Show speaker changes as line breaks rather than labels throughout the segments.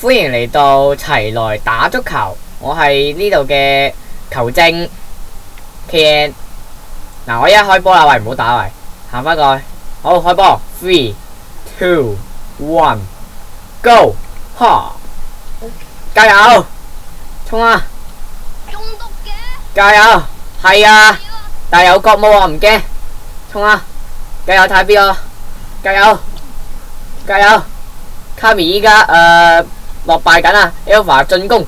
歡迎嚟到齊來打足球，我係呢度嘅球證 KN。嗱，我一開波啦，喂，唔好打喂，行翻過去，好開波 ，3、2、1 ，Go！ 哈，加油，衝啊！
中毒嘅，
加油，係啊，但係有角帽啊，唔驚，衝啊！加油，睇邊個？加油，加油！卡米依家落敗緊啊 ，Alpha 進攻，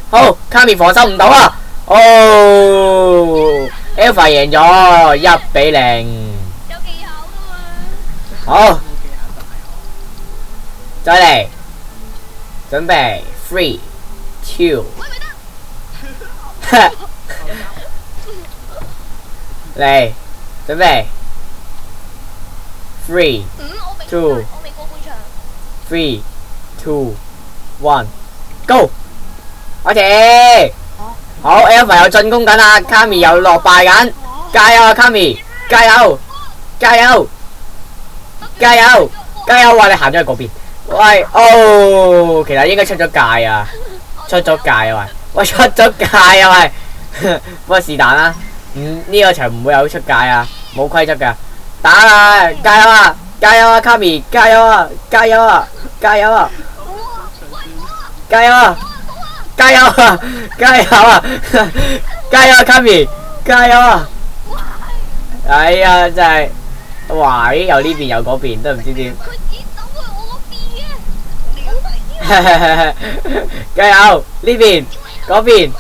好，卡米防守唔到啊，哦 ，Alpha 贏咗1-0，
有技巧噶嘛？
好，再嚟，準備3、2，嚟，準備3、2。
我未過半場。
3、2、1 ，Go！ 我哋好 ，Alpha 有進攻緊啊，卡米又落敗緊，加油啊，卡米，加油，加油，加油，加油！哇，你行咗去嗰邊，喂，哦，其實應該出咗界啊，出咗界啊，喂，出咗界啊，喂，不過是但啦，呢個場唔會有出界啊，冇規則噶，打啦，加油啊！加油啊，卡米！加油啊！加油啊！加油啊！加油啊！加油啊！加油啊！加油啊，卡米！加油啊！哎呀，真係，哇！有呢邊有嗰邊，都唔知點。
佢指走去我嗰邊嘅。
加油！呢邊，嗰邊。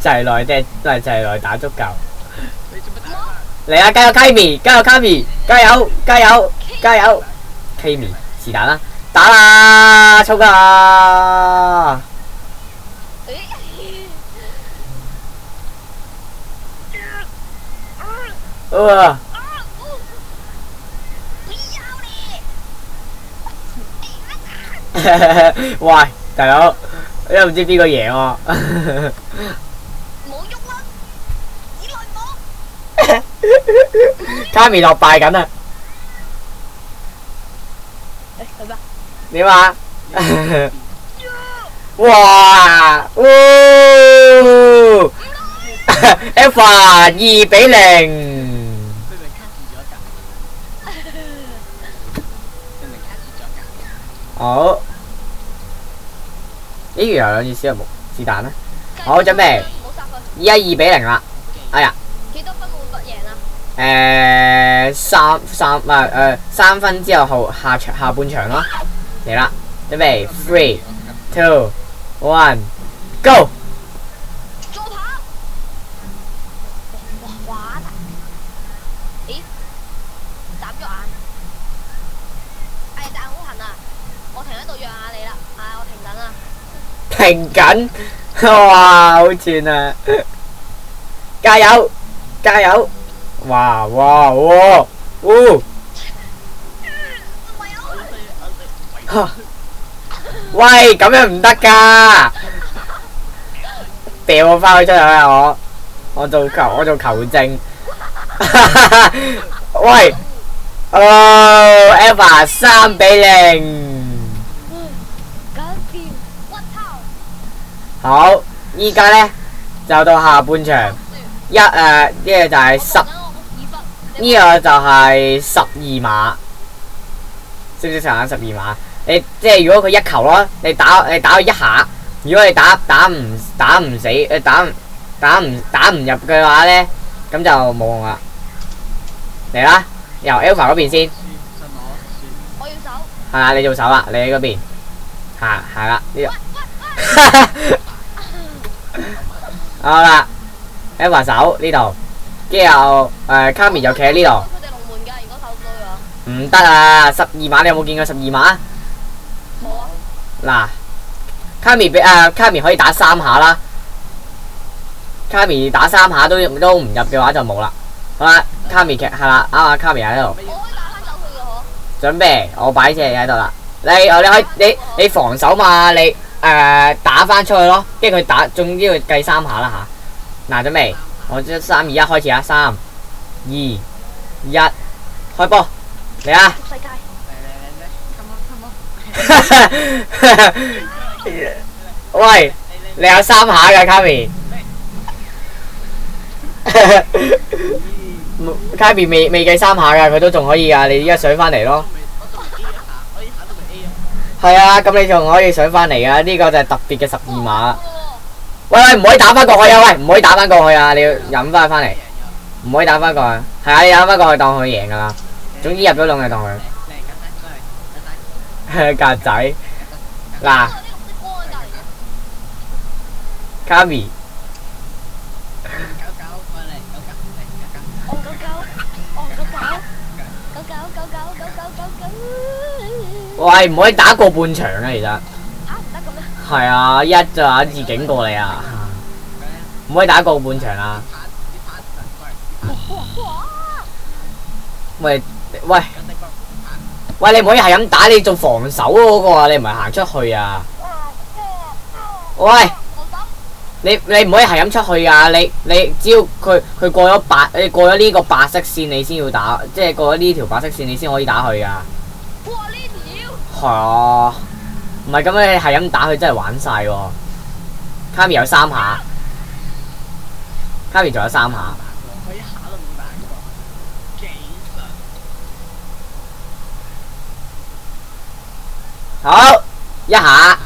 齊來啫，都係齊來打足球。嚟啊！加油，卡米！加油，卡米！加油！加油！加油！卡米，是但啦，打啦，衝啊！哇！喂，大佬，都唔知邊個贏喎。
冇喐啦，以來冇。
卡米落敗緊啊！
係咩？
點啊？哇！Alpha 2-0。好。呢條有兩次小人木是但啦。好，準備。依家2-0啦。哎呀！
幾多分會不贏啊
3分之後下半場咯。嚟啦，準備3、2、1 ，Go！
助跑。哇！滑大。咦？眨咗眼。哎，但係好痕啊！我停喺度讓下你啦。我停緊啊。
停緊，哇，好串啊！加油，加油！哇哇哇！喂，咁樣唔得噶，掉我翻去出去啊！我做球證。喂，Alpha 3-0。好，依家咧就到下半場，呢個就係呢個就係12碼，識唔識查緊12碼？你即係如果佢一球咯，你打佢一下，如果你打唔死，打唔入嘅話咧，咁就冇用啦。嚟啦，由 Alpha 嗰邊先。
我要手。
係啊，你做手啦，你喺嗰邊。係啦，呢度。好啦 ，Alpha 手呢度，跟住卡米就企喺呢度。
佢哋龍門㗎，如果守唔到嘅話。
唔得啊！12碼你有冇見過12碼？
冇啊。
嗱，卡米可以打3下啦。卡米打3下都唔入嘅話就冇啦。好啦，卡米係啦，啱啊，卡米喺度。
我可以打翻走佢嘅嗬。
準備，我擺隻嘢喺度啦。你防守嘛，你打翻出去咯，跟住佢打，總之佢計3下啦吓。嗱，準備，我3、2、1開始啊，3、2、1開波嚟啊！
世界。
喂，你有3下㗎，卡咪。卡咪未計3下㗎，佢都仲可以㗎。你依家上翻嚟咯。係啊，咁你仲可以上翻嚟㗎。呢個就係特別嘅12碼。喂，唔可以打翻過去啊！喂，唔可以打翻過去啊！你要飲翻嚟，唔可以打翻過去。係啊，你飲翻過去當佢贏㗎啦。總之入咗籠就當佢。格仔嗱，卡咪。喂，唔可以打過半場啊！其實
嚇唔得咁咩？
係啊，一就一次警過你啊，唔可以打過半場啊！喂，你唔可以係咁打，你做防守嗰個啊，你唔係行出去啊！喂，你唔可以係咁出去啊！你只要佢過咗你過咗呢個白色線，你先要打，即係過咗呢條白色線，你先可以打佢噶。
哇！呢條
係啊，唔係咁你係咁打佢真係玩晒喎。卡咪有3下，卡咪仲有3下。
佢一下都冇打過，技術。
好，一下。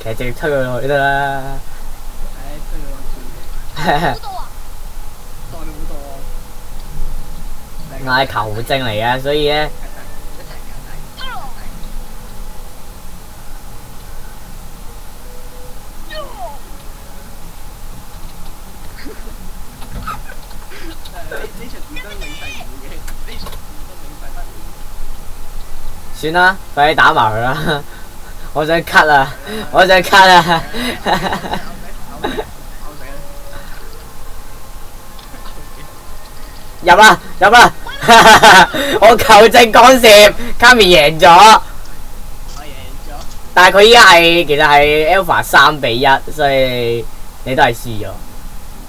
其實直接推佢落去得啦。
好到啊！
多咗好多。
我係球證嚟嘅，所以咧。算啦，快啲打埋佢啦！我想咳啊！我想咳啊！入啦！入啦！我球證干涉，卡咪贏咗。
我贏咗。
但係佢依家其實係 Alpha 3-1，所以你都係輸咗。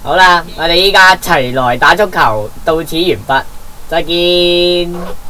好啦，我哋依家齊來打足球，到此完畢，再見。